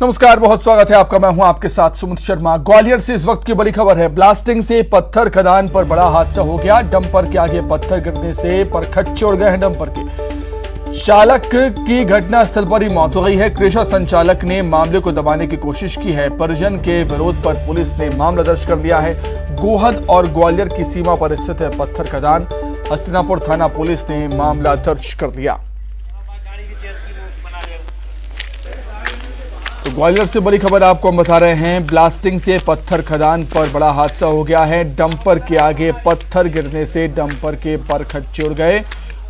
नमस्कार, बहुत स्वागत है आपका। मैं हूं आपके साथ सुमित शर्मा। ग्वालियर से इस वक्त की बड़ी खबर है। ब्लास्टिंग से पत्थर खदान पर बड़ा हादसा हो गया। डंपर के आगे पत्थर गिरने से परखच्चे उड़ गए हैं। डंपर के चालक की घटनास्थल पर ही मौत हो गई है। क्रेशर संचालक ने मामले को दबाने की कोशिश की है। परिजन के विरोध पर पुलिस ने मामला दर्ज कर लिया है। गोहद और ग्वालियर की सीमा पर स्थित है पत्थर खदान। हस्तिनापुर थाना पुलिस ने मामला दर्ज कर लिया। तो ग्वालियर से बड़ी खबर आपको हम बता रहे हैं। ब्लास्टिंग से पत्थर खदान पर बड़ा हादसा हो गया है। डंपर के आगे पत्थर गिरने से डंपर के परखच्चे उड़ गए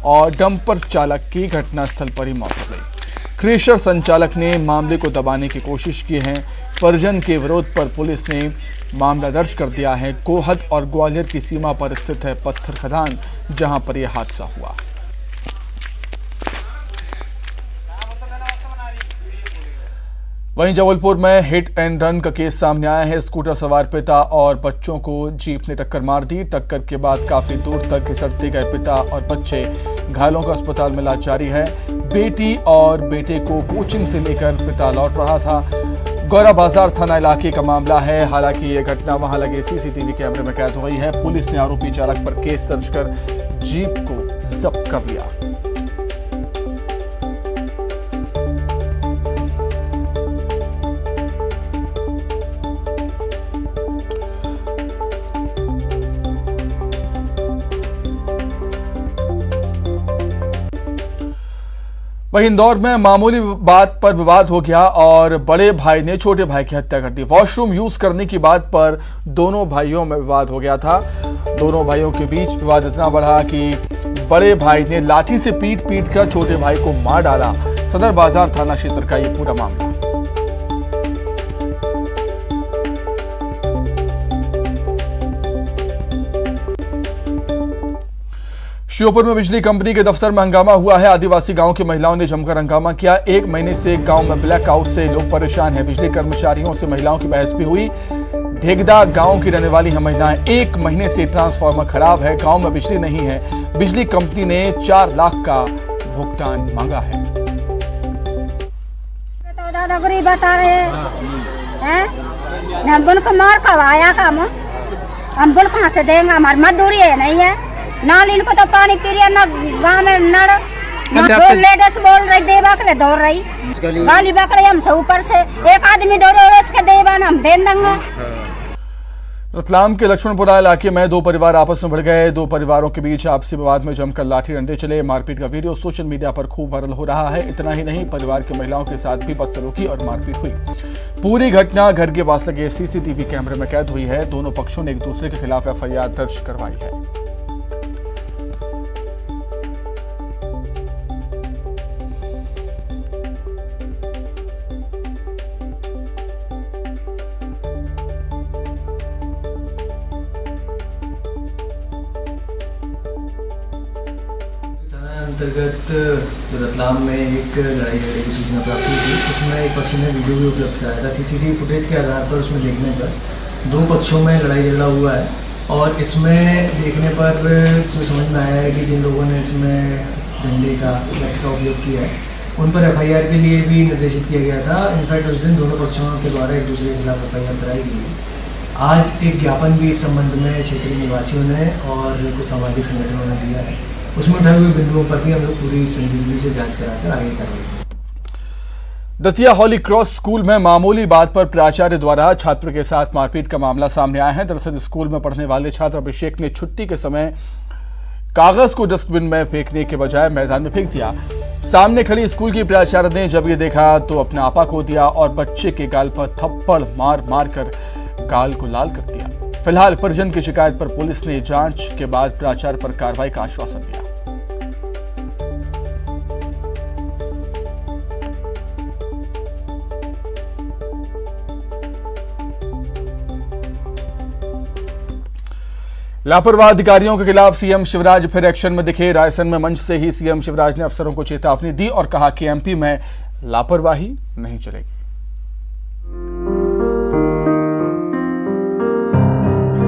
और डंपर चालक की घटनास्थल पर ही मौत हो गई। क्रेशर संचालक ने मामले को दबाने की कोशिश की है। परिजन के विरोध पर पुलिस ने मामला दर्ज कर दिया है। गोहद और ग्वालियर की सीमा पर स्थित है पत्थर खदान, जहां पर यह हादसा हुआ। वहीं जबलपुर में हिट एंड रन का केस सामने आया है। स्कूटर सवार पिता और बच्चों को जीप ने टक्कर मार दी। टक्कर के बाद काफी दूर तक घिसटते गए पिता और बच्चे। घायलों का अस्पताल में इलाज जारी है। बेटी और बेटे को कोचिंग से लेकर पिता लौट रहा था। गौरा बाजार थाना इलाके का मामला है। हालांकि यह घटना वहां लगे सीसीटीवी कैमरे में कैद हो गई है। पुलिस ने आरोपी चालक पर केस दर्ज कर जीप को जब्त कर लिया। वहीं इंदौर में मामूली बात पर विवाद हो गया और बड़े भाई ने छोटे भाई की हत्या कर दी। वॉशरूम यूज करने की बात पर दोनों भाइयों में विवाद हो गया था। दोनों भाइयों के बीच विवाद इतना बढ़ा कि बड़े भाई ने लाठी से पीट कर छोटे भाई को मार डाला। सदर बाजार थाना क्षेत्र का ये पूरा मामला। श्योपुर में बिजली कंपनी के दफ्तर में हंगामा हुआ है। आदिवासी गांव की महिलाओं ने जमकर हंगामा किया। एक महीने से गांव में ब्लैकआउट से लोग परेशान हैं। बिजली कर्मचारियों से महिलाओं की बहस भी हुई। ढेगदा गांव की रहने वाली हैं महिलाएं। एक महीने से ट्रांसफार्मर खराब है, गांव में बिजली नहीं है। बिजली कंपनी ने 4 लाख का भुगतान मांगा है। तो दादा गरीब बता रहे हैं, को मार खवाया काम हम बोल कहाँ से देंगे? हमारी मजदूरी है नहीं है। ना इनको तो पानी पी रही है, ना गाँव में नड़ दो लेडीज बोल रही देवा के लिए दौड़ रही गाली बक रही हमसे ऊपर से। एक आदमी दौड़ो उसके देवा हम दे देंगे। रतलाम के लक्ष्मणपुरा इलाके में 2 परिवार आपस में भिड़ गए। 2 परिवारों के बीच आपसी विवाद में जमकर लाठी डंडे चले। मारपीट का वीडियो सोशल मीडिया पर खूब वायरल हो रहा है। इतना ही नहीं, परिवार की महिलाओं के साथ भी बदसलूकी और मारपीट हुई। पूरी घटना घर के पास लगे सीसीटीवी कैमरे में कैद हुई है। दोनों पक्षों ने एक दूसरे के खिलाफ एफआईआर दर्ज करवाई है। अंतर्गत रतलाम में एक लड़ाई झगड़े की सूचना प्राप्त हुई थी। उसमें एक पक्ष ने वीडियो भी उपलब्ध कराया था। सीसीटीवी फुटेज के आधार पर उसमें देखने पर 2 पक्षों में लड़ाई झगड़ा हुआ है और इसमें देखने पर जो समझ में आया है कि जिन लोगों ने इसमें डंडे का बैट का उपयोग किया है उन पर एफआईआर के लिए भी निर्देशित किया गया था। इनफैक्ट उस दिन दोनों पक्षों के द्वारा एक दूसरे के खिलाफ एफआईआर कराई गई है। आज एक ज्ञापन भी इस संबंध में क्षेत्रीय निवासियों ने और कुछ सामाजिक संगठनों ने दिया है। उसमें उठाए हुए बिंदुओं पर भी हम लोग पूरी संजीदगी से जांच कराकर आगे कार्रवाई। दतिया हॉली क्रॉस स्कूल में मामूली बात पर प्राचार्य द्वारा छात्र के साथ मारपीट का मामला सामने आया है। दरअसल स्कूल में पढ़ने वाले छात्र अभिषेक ने छुट्टी के समय कागज को डस्टबिन में फेंकने के बजाय मैदान में फेंक दिया। सामने खड़ी स्कूल की प्राचार्य ने जब ये देखा तो अपना आपा खो दिया और बच्चे के गाल पर थप्पड़ मार कर गाल को लाल कर दिया। फिलहाल परिजन की शिकायत पर पुलिस ने जांच के बाद प्राचार्य पर कार्रवाई का आश्वासन दिया। लापरवाह अधिकारियों के खिलाफ सीएम शिवराज फिर एक्शन में दिखे। रायसेन में मंच से ही सीएम शिवराज ने अफसरों को चेतावनी दी और कहा कि एमपी में लापरवाही नहीं चलेगी।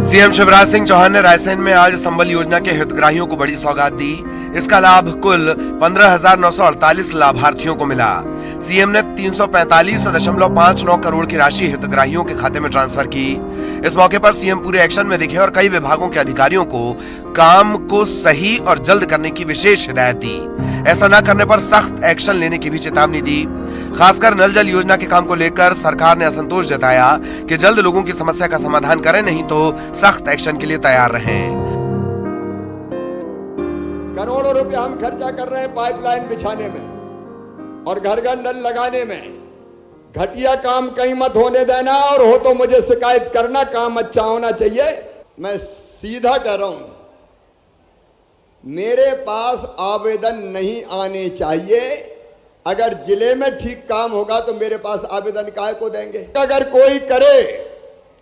सीएम शिवराज सिंह चौहान ने रायसेन में आज संबल योजना के हितग्राहियों को बड़ी सौगात दी। इसका लाभ कुल 15,948 लाभार्थियों को मिला। सीएम ने 345.59 करोड़ की राशि हितग्राहियों के खाते में ट्रांसफर की। इस मौके पर सीएम पूरे एक्शन में दिखे और कई विभागों के अधिकारियों को काम को सही और जल्द करने की विशेष हिदायत दी। ऐसा न करने पर सख्त एक्शन लेने की भी चेतावनी दी। खासकर नल जल योजना के काम को लेकर सरकार ने असंतोष जताया कि जल्द लोगों की समस्या का समाधान करें, नहीं तो सख्त एक्शन के लिए तैयार रहें। करोड़ों रुपए हम खर्चा कर रहे हैं पाइपलाइन बिछाने में और घर घर नल लगाने में। घटिया काम कहीं मत होने देना, और हो तो मुझे शिकायत करना, काम अच्छा होना चाहिए। मैं सीधा कह रहा हूं, मेरे पास आवेदन नहीं आने चाहिए। अगर जिले में ठीक काम होगा तो मेरे पास आवेदन काहे को देंगे। अगर कोई करे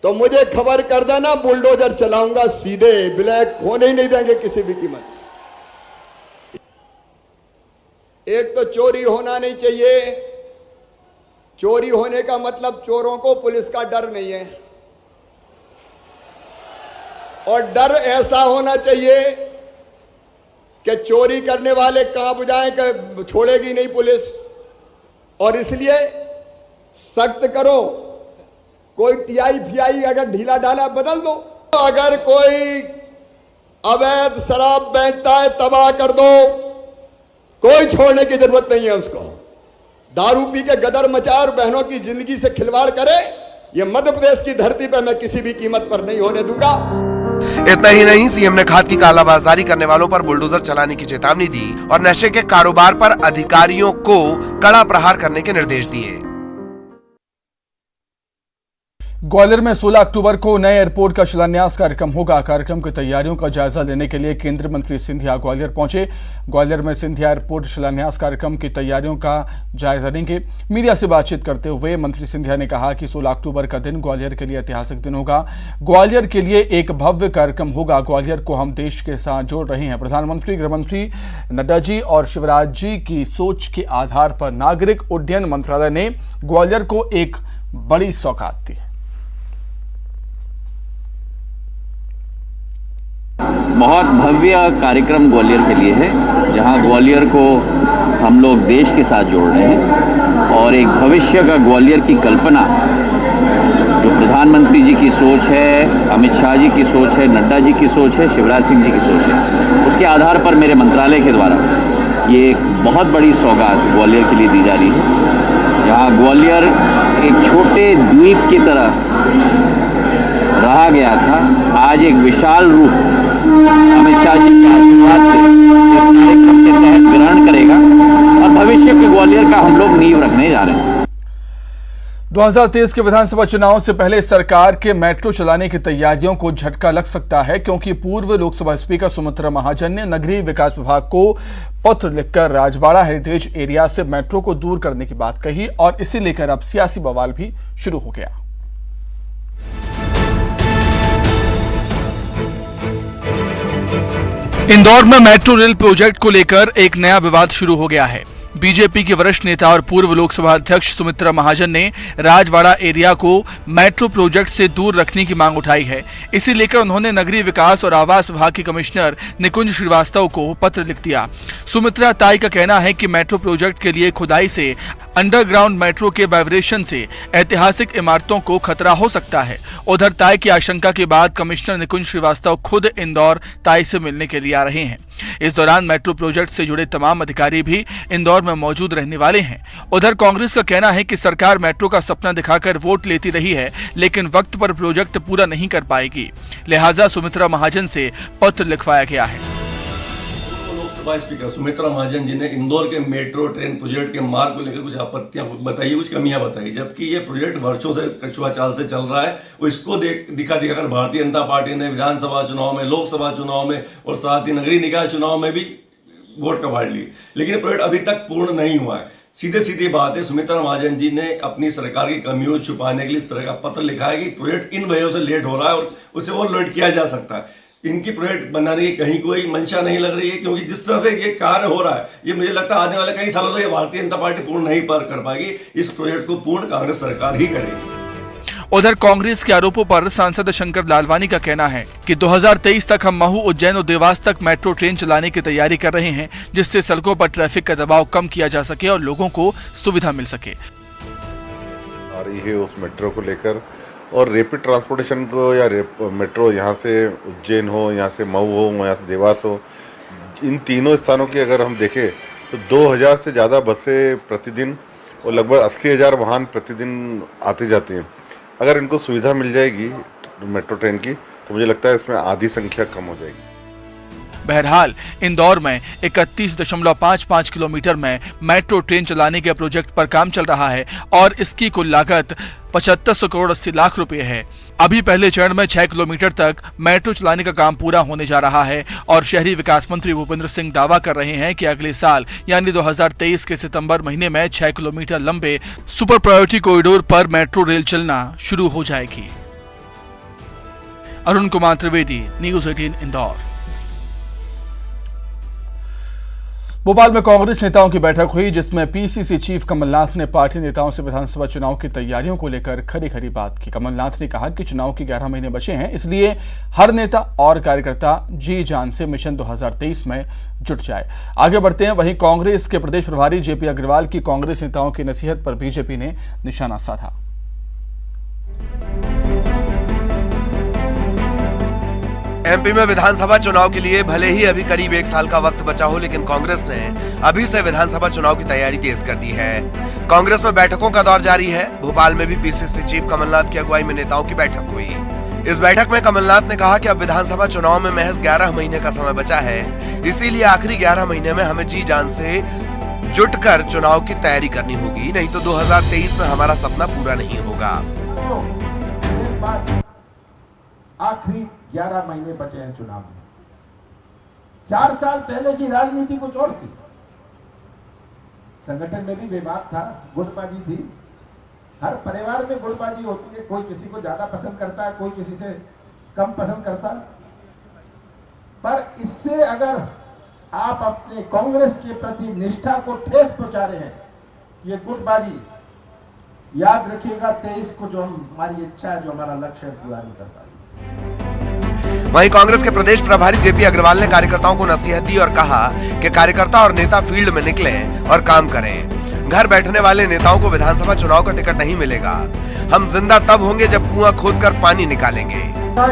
तो मुझे खबर कर देना, बुलडोजर चलाऊंगा सीधे, ब्लैक होने ही नहीं देंगे किसी भी कीमत। एक तो चोरी होना नहीं चाहिए। चोरी होने का मतलब चोरों को पुलिस का डर नहीं है, और डर ऐसा होना चाहिए कि चोरी करने वाले कांप जाएं कि छोड़ेगी नहीं पुलिस। और इसलिए सख्त करो। कोई टीआई फीआई अगर ढीला ढाला बदल दो। अगर कोई अवैध शराब बेचता है तबाह कर दो, कोई छोड़ने की जरूरत नहीं है उसको। दारू पी के गदर मचाए और बहनों की जिंदगी से खिलवाड़ करे, ये मध्य प्रदेश की धरती पर मैं किसी भी कीमत पर नहीं होने दूंगा। इतना ही नहीं, सीएम ने खाद की कालाबाजारी करने वालों पर बुलडोजर चलाने की चेतावनी दी और नशे के कारोबार पर अधिकारियों को कड़ा प्रहार करने के निर्देश दिए। ग्वालियर में 16 अक्टूबर को नए एयरपोर्ट का शिलान्यास कार्यक्रम होगा। कार्यक्रम की तैयारियों का जायजा लेने के लिए केंद्रीय मंत्री सिंधिया ग्वालियर पहुंचे। ग्वालियर में सिंधिया एयरपोर्ट शिलान्यास कार्यक्रम की तैयारियों का जायजा लेंगे। मीडिया से बातचीत करते हुए मंत्री सिंधिया ने कहा कि 16 अक्टूबर का दिन ग्वालियर के लिए ऐतिहासिक दिन होगा। ग्वालियर के लिए एक भव्य कार्यक्रम होगा। ग्वालियर को हम देश के साथ जोड़ रहे हैं। प्रधानमंत्री, गृहमंत्री नड्डा जी और शिवराज जी की सोच के आधार पर नागरिक उड्डयन मंत्रालय ने ग्वालियर को एक बड़ी सौगात दी है। बहुत भव्य कार्यक्रम ग्वालियर के लिए है, जहां ग्वालियर को हम लोग देश के साथ जोड़ रहे हैं और एक भविष्य का ग्वालियर की कल्पना, जो प्रधानमंत्री जी की सोच है, अमित शाह जी की सोच है, नड्डा जी की सोच है, शिवराज सिंह जी की सोच है, उसके आधार पर मेरे मंत्रालय के द्वारा ये एक बहुत बड़ी सौगात ग्वालियर के लिए दी जा रही है। जहाँ ग्वालियर एक छोटे द्वीप की तरह रहा गया था, आज एक विशाल रूप अमित शाह जी के आशीर्वाद से इस कार्यक्रम के तहत ग्रहण करेगा और भविष्य के ग्वालियर का हम लोग नींव रखने जा रहे हैं। 2023 के विधानसभा चुनाव से पहले सरकार के मेट्रो चलाने की तैयारियों को झटका लग सकता है, क्योंकि पूर्व लोकसभा स्पीकर सुमित्रा महाजन ने नगरीय विकास विभाग को पत्र लिखकर राजवाड़ा हेरिटेज एरिया से मेट्रो को दूर करने की बात कही और इसे लेकर अब सियासी बवाल भी शुरू हो गया। इंदौर में मेट्रो रेल प्रोजेक्ट को लेकर एक नया विवाद शुरू हो गया है। बीजेपी के वरिष्ठ नेता और पूर्व लोकसभा अध्यक्ष सुमित्रा महाजन ने राजवाड़ा एरिया को मेट्रो प्रोजेक्ट से दूर रखने की मांग उठाई है। इसी लेकर उन्होंने नगरीय विकास और आवास विभाग के कमिश्नर निकुंज श्रीवास्तव को पत्र लिख दिया। सुमित्रा ताई का कहना है कि मेट्रो प्रोजेक्ट के लिए खुदाई से अंडरग्राउंड मेट्रो के वाइब्रेशन से ऐतिहासिक इमारतों को खतरा हो सकता है। उधर ताई की आशंका के बाद कमिश्नर निकुंज श्रीवास्तव खुद इंदौर ताई से मिलने के लिए आ रहे हैं। इस दौरान मेट्रो प्रोजेक्ट से जुड़े तमाम अधिकारी भी इंदौर में मौजूद रहने वाले हैं। उधर कांग्रेस का कहना है कि सरकार मेट्रो का सपना दिखाकर वोट लेती रही है, लेकिन वक्त पर प्रोजेक्ट पूरा नहीं कर पाएगी, लिहाजा सुमित्रा महाजन से पत्र लिखवाया गया है। लोकसभा स्पीकर सुमित्रा महाजन जी ने इंदौर के मेट्रो ट्रेन प्रोजेक्ट के मार्ग को लेकर कुछ आपत्तियां बताई, कुछ कमियां बताई, जबकि ये प्रोजेक्ट वर्षों से कछुआ चाल से चल रहा है। इसको दिखाकर भारतीय जनता पार्टी ने विधानसभा चुनाव में, लोकसभा चुनाव में और साथ ही नगरीय निकाय चुनाव में भी वोट कबाड़ ली, लेकिन प्रोजेक्ट अभी तक पूर्ण नहीं हुआ है। सीधे सीधी बात है, सुमित्रा महाजन जी ने अपनी सरकार की कमियों को छुपाने के लिए इस तरह का पत्र लिखा है कि प्रोजेक्ट इन वजहों से लेट हो रहा है और उसे और लेट किया जा सकता है। इनकी प्रोजेक्ट बनाने की कहीं कोई मंशा नहीं लग रही है, क्योंकि जिस तरह से ये कार्य हो रहा है, ये मुझे लगता है आने वाले कई सालों तक भारतीय जनता पार्टी पूर्ण नहीं कर पाएगी। इस प्रोजेक्ट को पूर्ण कांग्रेस सरकार ही करेगी। उधर कांग्रेस के आरोपों पर सांसद शंकर लालवानी का कहना है कि 2023 तक हम महू, उज्जैन और देवास तक मेट्रो ट्रेन चलाने की तैयारी कर रहे हैं, जिससे सड़कों पर ट्रैफिक का दबाव कम किया जा सके और लोगों को सुविधा मिल सके। आ रही है उस मेट्रो को लेकर, और रैपिड ट्रांसपोर्टेशन को या मेट्रो यहाँ से उज्जैन हो, यहाँ से मऊ हो, यहाँ से देवास हो, इन तीनों स्थानों की अगर हम देखें तो 2000 से ज़्यादा बसें प्रतिदिन और लगभग 80,000 वाहन प्रतिदिन आते जाते हैं। अगर इनको सुविधा मिल जाएगी मेट्रो ट्रेन की तो मुझे लगता है इसमें आधी संख्या कम हो जाएगी। बहरहाल इंदौर में 31.55 किलोमीटर में मेट्रो ट्रेन चलाने के प्रोजेक्ट पर काम चल रहा है और इसकी कुल लागत 7500 करोड़ 80 लाख रुपए है। अभी पहले चरण में 6 किलोमीटर तक मेट्रो चलाने का काम पूरा होने जा रहा है और शहरी विकास मंत्री भूपेंद्र सिंह दावा कर रहे हैं कि अगले साल यानी 2023 के सितंबर महीने में 6 किलोमीटर लंबे सुपर प्रायोरिटी कॉरिडोर पर मेट्रो रेल चलना शुरू हो जाएगी। अरुण कुमार त्रिवेदी, न्यूज़ 18 इंदौर। भोपाल में कांग्रेस नेताओं की बैठक हुई, जिसमें पीसीसी चीफ कमलनाथ ने पार्टी नेताओं से विधानसभा चुनाव की तैयारियों को लेकर खरी बात की। कमलनाथ ने कहा कि चुनाव के 11 महीने बचे हैं, इसलिए हर नेता और कार्यकर्ता जी जान से मिशन 2023 में जुट जाए। आगे बढ़ते हैं। वहीं कांग्रेस के प्रदेश प्रभारी जेपी अग्रवाल की कांग्रेस नेताओं की नसीहत पर बीजेपी ने निशाना साधा। एमपी में विधानसभा चुनाव के लिए भले ही अभी करीब 1 साल का वक्त बचा हो, लेकिन कांग्रेस ने अभी से विधानसभा चुनाव की तैयारी तेज कर दी है। कांग्रेस में बैठकों का दौर जारी है। भोपाल में भी पीसीसी चीफ कमलनाथ की अगुवाई में नेताओं की बैठक हुई। इस बैठक में कमलनाथ ने कहा कि अब विधानसभा चुनाव में महज 11 महीने का समय बचा है, इसीलिए आखिरी 11 महीने में हमें जी जान से जुटकर चुनाव की तैयारी करनी होगी, नहीं तो 2023 में हमारा सपना पूरा नहीं होगा। आखिरी 11 महीने बचे हैं चुनाव में। 4 साल पहले की राजनीति कुछ और थी। संगठन में भी विवाद था, गुटबाजी थी। हर परिवार में गुटबाजी होती है, कोई किसी को ज्यादा पसंद करता है, कोई किसी से कम पसंद करता है। पर इससे अगर आप अपने कांग्रेस के प्रति निष्ठा को ठेस पहुंचा रहे हैं, ये गुटबाजी याद रखिएगा 23 को जो हमारी इच्छा है, जो हमारा लक्ष्य है, पूरा नहीं कर पाएंगे। वहीं कांग्रेस के प्रदेश प्रभारी जेपी अग्रवाल ने कार्यकर्ताओं को नसीहत दी और कहा कि कार्यकर्ता और नेता फील्ड में निकलें और काम करें। घर बैठने वाले नेताओं को विधानसभा चुनाव का टिकट नहीं मिलेगा। हम जिंदा तब होंगे जब कुआं खोदकर पानी निकालेंगे।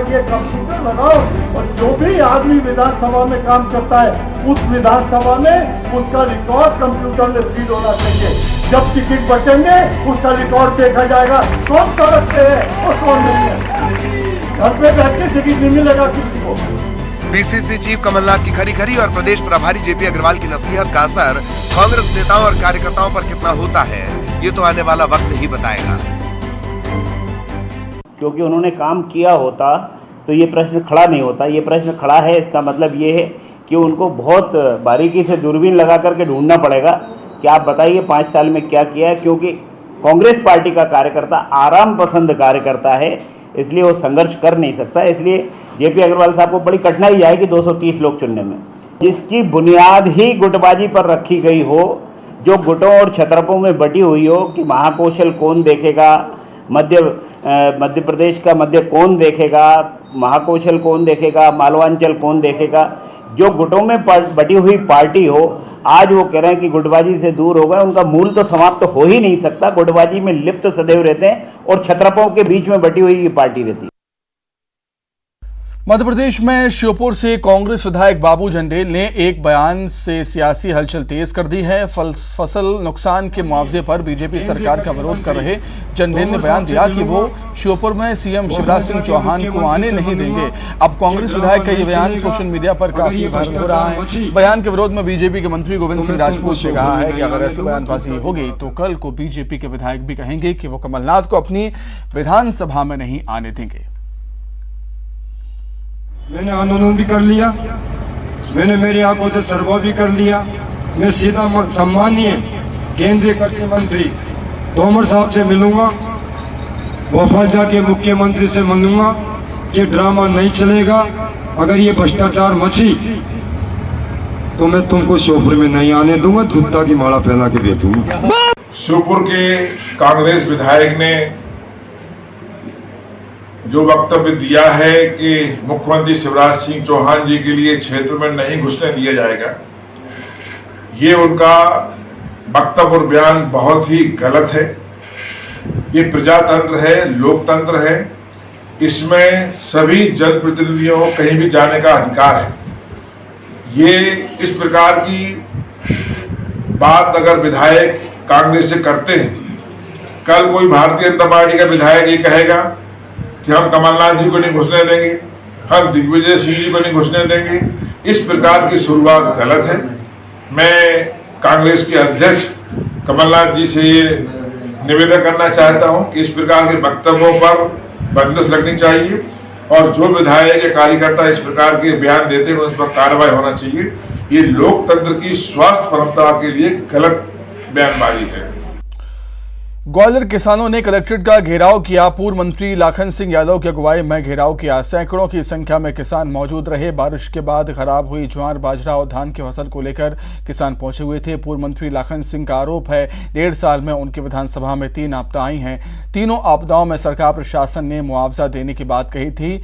ये कंप्यूटर लगाओ और जो भी आदमी विधानसभा में काम करता है, उस विधानसभा में उसका रिकॉर्ड कंप्यूटर में फीड होना चाहिए। जब टिकट बचेंगे उसका रिकॉर्ड देखा जाएगा, कौन सड़क पे है और कौन नहीं है। घर पे बैठ के टिकट नहीं मिलेगा किसी को। पीसीसी चीफ कमलनाथ की खरी और प्रदेश प्रभारी जेपी अग्रवाल की नसीहत का असर कांग्रेस नेताओं और कार्यकर्ताओं पर कितना होता है, ये तो आने वाला वक्त ही बताएगा। क्योंकि उन्होंने काम किया होता तो ये प्रश्न खड़ा नहीं होता। ये प्रश्न खड़ा है, इसका मतलब ये है कि उनको बहुत बारीकी से दूरबीन लगा करके ढूंढना पड़ेगा कि आप बताइए 5 साल में क्या किया है। क्योंकि कांग्रेस पार्टी का कार्यकर्ता आराम पसंद कार्यकर्ता है, इसलिए वो संघर्ष कर नहीं सकता। इसलिए जेपी अग्रवाल साहब को बड़ी कठिनाई आएगी 230 लोग चुनने में, जिसकी बुनियाद ही गुटबाजी पर रखी गई हो, जो गुटों और छत्रपों में बटी हुई हो कि महाकौशल कौन देखेगा, मध्य प्रदेश का मध्य कौन देखेगा, महाकौशल कौन देखेगा, मालवांचल कौन देखेगा। जो गुटों में बटी हुई पार्टी हो, आज वो कह रहे हैं कि गुटबाजी से दूर हो गए। उनका मूल तो समाप्त हो ही नहीं सकता। गुटबाजी में लिप्त सदैव रहते हैं और छत्रपों के बीच में बटी हुई पार्टी रहती है। मध्य प्रदेश में श्योपुर से कांग्रेस विधायक बाबू जंडेल ने एक बयान से सियासी हलचल तेज कर दी है। फसल नुकसान के मुआवजे पर बीजेपी सरकार का विरोध कर रहे जंडेल ने बयान दिया कि वो श्योपुर में सीएम शिवराज सिंह चौहान को आने नहीं देंगे। अब कांग्रेस विधायक का ये बयान सोशल मीडिया पर काफी वायरल हो रहा है। बयान के विरोध में बीजेपी के मंत्री गोविंद सिंह राजपूत ने कहा है कि अगर ऐसी बयानबाजी होगी तो कल को बीजेपी के विधायक भी कहेंगे कि वो कमलनाथ को अपनी विधानसभा में नहीं आने देंगे। मैंने आंदोलन भी कर लिया, मैंने मेरी आंखों से सर्वे भी कर लिया। मैं सीधा सम्मानीय केंद्रीय कृषि मंत्री तोमर साहब से मिलूंगा, भोपाल जाके मुख्यमंत्री से मिलूंगा। ये ड्रामा नहीं चलेगा। अगर ये भ्रष्टाचार मची तो मैं तुमको श्योपुर में नहीं आने दूंगा, जूता की माला पहना के बेचूंगा। श्योपुर के कांग्रेस विधायक ने जो वक्तव्य दिया है कि मुख्यमंत्री शिवराज सिंह चौहान जी के लिए क्षेत्र में नहीं घुसने दिया जाएगा, ये उनका वक्तव्य और बयान बहुत ही गलत है। ये प्रजातंत्र है, लोकतंत्र है, इसमें सभी जनप्रतिनिधियों को कहीं भी जाने का अधिकार है। ये इस प्रकार की बात अगर विधायक कांग्रेस से करते हैं, कल कोई भारतीय जनता पार्टी का विधायक ये कहेगा कि हम कमलनाथ जी को नहीं घुसने देंगे, हम दिग्विजय सिंह जी को नहीं घुसने देंगे। इस प्रकार की शुरुआत गलत है। मैं कांग्रेस के अध्यक्ष कमलनाथ जी से ये निवेदन करना चाहता हूं कि इस प्रकार के वक्तव्यों पर बंदिश लगनी चाहिए और जो विधायक या कार्यकर्ता इस प्रकार के बयान देते हैं उस पर कार्रवाई होना चाहिए। ये लोकतंत्र की स्वास्थ्य परंपरा के लिए गलत बयानबाजी है। ग्वालियर किसानों ने कलेक्ट्रेट का घेराव किया। पूर्व मंत्री लाखन सिंह यादव की अगुवाई में घेराव किया। सैकड़ों की संख्या में किसान मौजूद रहे। बारिश के बाद खराब हुई ज्वार, बाजरा और धान की फसल को लेकर किसान पहुंचे हुए थे। पूर्व मंत्री लाखन सिंह का आरोप है 1.5 साल में उनकी विधानसभा में 3 आपदा आई हैं। तीनों आपदाओं में सरकार प्रशासन ने मुआवजा देने की बात कही थी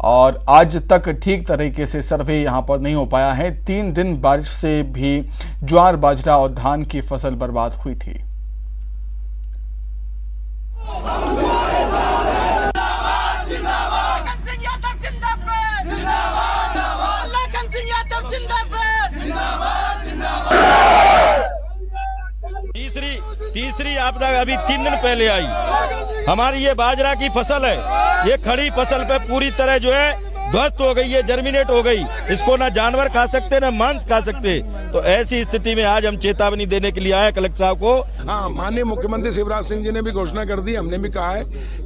और आज तक ठीक तरीके से सर्वे यहां पर नहीं हो पाया है। 3 दिन बारिश से भी ज्वार, बाजरा और धान की फसल बर्बाद हुई थी। तीसरी आपदा अभी 3 दिन पहले आई। हमारी ये बाजरा की फसल है, ये खड़ी फसल पे पूरी तरह जो है ध्वस्त हो गई है, जर्मिनेट हो गई। इसको ना जानवर खा सकते ना मांस खा सकते। तो ऐसी स्थिति में आज हम चेतावनी देने के लिए आए कलेक्टर साहब को। हाँ, माननीय मुख्यमंत्री शिवराज सिंह जी ने भी घोषणा कर दी। हमने भी कहा है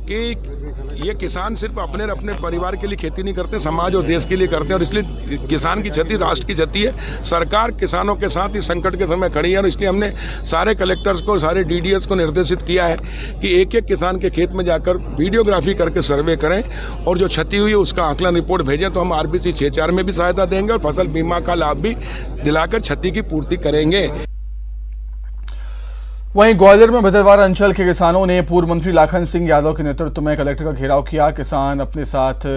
कि ये किसान सिर्फ अपने परिवार के लिए खेती नहीं करते, समाज और देश के लिए करते हैं और इसलिए किसान की क्षति राष्ट्र की क्षति है। सरकार किसानों के साथ इस संकट के समय खड़ी है और इसलिए हमने सारे कलेक्टर्स को, सारे डीडीएस को निर्देशित किया है कि एक एक किसान के खेत में जाकर वीडियोग्राफी करके सर्वे करें और जो क्षति हुई है उसका आकलन रिपोर्ट भेजें तो हम आरबीसी 6-4 में भी सहायता देंगे और फसल बीमा का लाभ भी दिलाकर क्षति की पूर्ति करेंगे। वहीं ग्वालियर में भदरवार अंचल के किसानों ने पूर्व मंत्री लाखन सिंह यादव के नेतृत्व में कलेक्टर का घेराव किया। किसान अपने साथ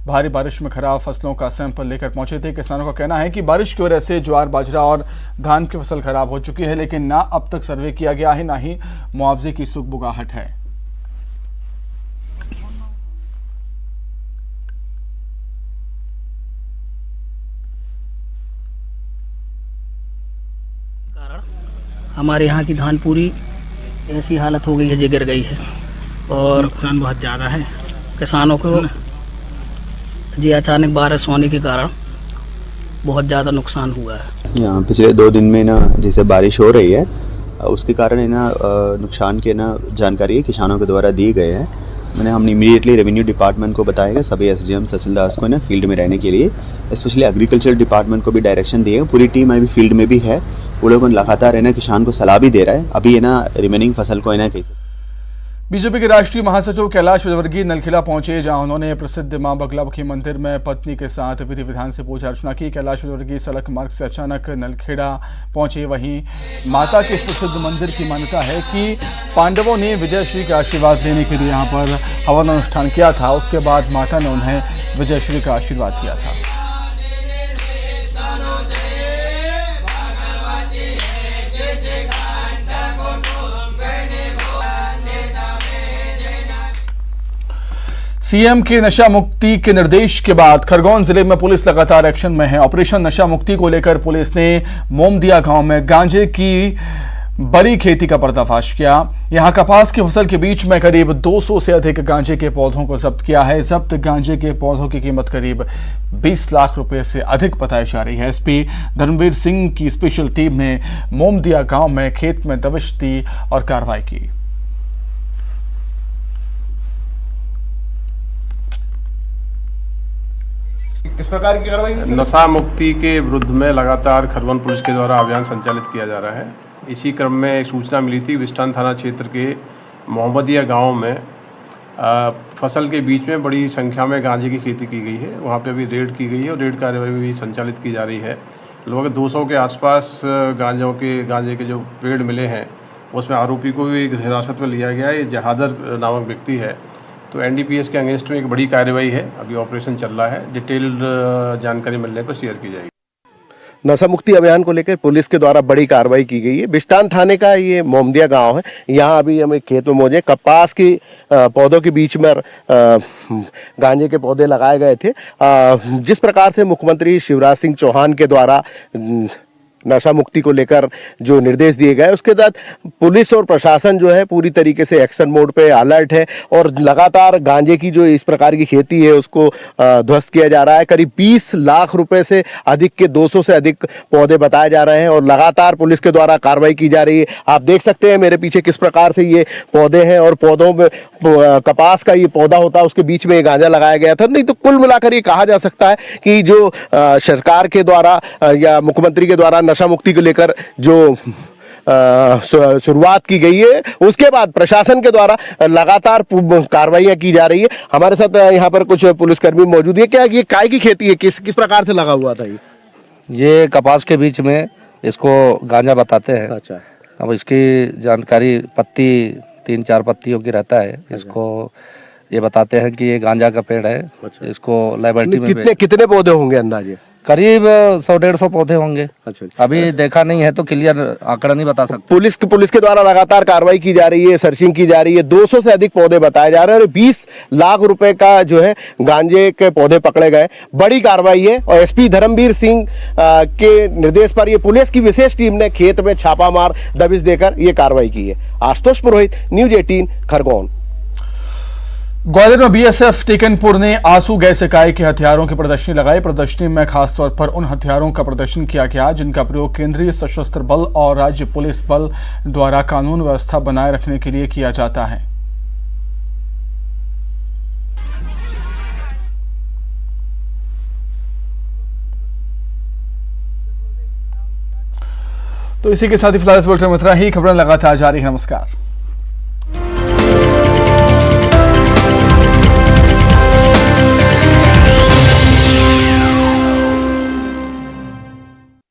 भारी बारिश में खराब फसलों का सैंपल लेकर पहुंचे थे। किसानों का कहना है कि बारिश की वजह से ज्वार, बाजरा और धान की फसल खराब हो चुकी है, लेकिन ना अब तक सर्वे किया गया है, ना ही मुआवजे की सुगबुगाहट है। हमारे यहाँ की धान पूरी ऐसी हालत हो गई है, गिर गई है और नुकसान बहुत ज़्यादा है किसानों को। जी अचानक बारिश होने के कारण बहुत ज़्यादा नुकसान हुआ है। यहाँ पिछले 2 दिन में ना जैसे बारिश हो रही है उसके कारण है ना नुकसान के ना जानकारी किसानों के द्वारा दी गए हैं। हम इमीडिएटली रेवेन्यू डिपार्टमेंट को बताएगा, सभी एसडीएम तहसीलदार को ना फील्ड में रहने के लिए, स्पेशली एग्रीकल्चर डिपार्टमेंट को भी डायरेक्शन दिए। पूरी टीम अभी फील्ड में भी है, वो लोग लगातार है ना किसान को सलाह भी दे रहा है। अभी है ना रिमेनिंग फसल को है ना कैसे। बीजेपी के राष्ट्रीय महासचिव कैलाश विजयवर्गीय नलखेड़ा पहुंचे, जहां उन्होंने प्रसिद्ध मां बगलामुखी मंदिर में पत्नी के साथ विधि विधान से पूजा अर्चना की। कैलाश विजयवर्गीय सड़क मार्ग से अचानक नलखेड़ा पहुंचे। वहीं माता के इस प्रसिद्ध मंदिर की मान्यता है कि पांडवों ने विजय श्री का आशीर्वाद लेने के लिए यहाँ पर हवन अनुष्ठान किया था। उसके बाद माता ने उन्हें विजय श्री का आशीर्वाद दिया था। सीएम के नशा मुक्ति के निर्देश के बाद खरगोन जिले में पुलिस लगातार एक्शन में है। ऑपरेशन नशा मुक्ति को लेकर पुलिस ने मोमदिया गांव में गांजे की बड़ी खेती का पर्दाफाश किया। यहां कपास की फसल के बीच में करीब 200 से अधिक गांजे के पौधों को जब्त किया है। जब्त गांजे के पौधों की कीमत करीब 20 लाख रुपए से अधिक बताई जा रही है। एसपी धर्मवीर सिंह की स्पेशल टीम ने मोमदिया गांव में खेत में दबिश दी और कार्रवाई की। किस प्रकार की कार्रवाई? नशा मुक्ति के विरुद्ध में लगातार खरगोन पुलिस के द्वारा अभियान संचालित किया जा रहा है। इसी क्रम में एक सूचना मिली थी विस्टान थाना क्षेत्र के मोहम्मदिया गांव में फसल के बीच में बड़ी संख्या में गांजे की खेती की गई है। वहां पे अभी रेड की गई है और रेड कार्रवाई भी संचालित की जा रही है। लगभग 200 के आसपास गांजे के जो पेड़ मिले हैं उसमें आरोपी को भी हिरासत में लिया गया है। ये जहादर नामक व्यक्ति है। तो एनडीपीएस के अगेंस्ट में एक बड़ी कार्रवाई है, अभी ऑपरेशन चल रहा है, डिटेल्ड जानकारी मिलने पर शेयर की जाएगी। नशा मुक्ति अभियान को लेकर पुलिस के द्वारा बड़ी कार्रवाई की गई है। बिस्टान थाने का ये मोमदिया गांव है। यहाँ अभी हम एक खेत में मौजूद हैं। कपास की पौधों के बीच में गांजे के पौधे लगाए गए थे। जिस प्रकार से मुख्यमंत्री शिवराज सिंह चौहान के द्वारा नशा मुक्ति को लेकर जो निर्देश दिए गए, उसके तहत पुलिस और प्रशासन जो है पूरी तरीके से एक्शन मोड पे अलर्ट है और लगातार गांजे की जो इस प्रकार की खेती है उसको ध्वस्त किया जा रहा है। करीब 20 लाख रुपए से अधिक के 200 से अधिक पौधे बताए जा रहे हैं और लगातार पुलिस के द्वारा कार्रवाई की जा रही है। आप देख सकते हैं मेरे पीछे किस प्रकार से ये पौधे हैं और पौधों में कपास का ये पौधा होता है, उसके बीच में ये गांजा लगाया गया था। नहीं तो कुल मिलाकर ये कहा जा सकता है कि जो सरकार के द्वारा या मुख्यमंत्री के द्वारा नशा मुक्ति को लेकर जो शुरुआत की गई है, उसके बाद प्रशासन के द्वारा लगातार कार्रवाइयां की जा रही है। हमारे साथ यहाँ पर कुछ पुलिसकर्मी मौजूद है। क्या ये काय की खेती है, किस प्रकार से लगा हुआ था ये कपास के बीच में इसको गांजा बताते हैं। अच्छा। अब इसकी जानकारी पत्ती 3-4 पत्तियों की रहता है। इसको ये बताते हैं कि ये गांजा का पेड़ है। अच्छा। इसको लाइब्रेरी में कितने पौधे होंगे अंदाजे? करीब 100-150 पौधे होंगे। अच्छा। अभी देखा नहीं है तो क्लियर आंकड़ा नहीं बता सकते। पुलिस के द्वारा लगातार कार्रवाई की जा रही है, सर्चिंग की जा रही है। 200 से अधिक पौधे बताए जा रहे हैं और 20 लाख रुपए का जो है गांजे के पौधे पकड़े गए। बड़ी कार्रवाई है और एसपी धर्मवीर सिंह के निर्देश पर ये पुलिस की विशेष टीम ने खेत में छापामार दबिश देकर ये कार्रवाई की है। आशुतोष पुरोहित, न्यूज 18 खरगोन। ग्वालियर में बीएसएफ टेकनपुर ने आंसू गैस इकाई के हथियारों की प्रदर्शनी लगाई। प्रदर्शनी में खासतौर पर उन हथियारों का प्रदर्शन किया गया जिनका प्रयोग केंद्रीय सशस्त्र बल और राज्य पुलिस बल द्वारा कानून व्यवस्था बनाए रखने के लिए किया जाता है। तो इसी के साथ ही फिलहाल इस बुलेटिन में इतना ही। खबरें लगातार जारी है। नमस्कार।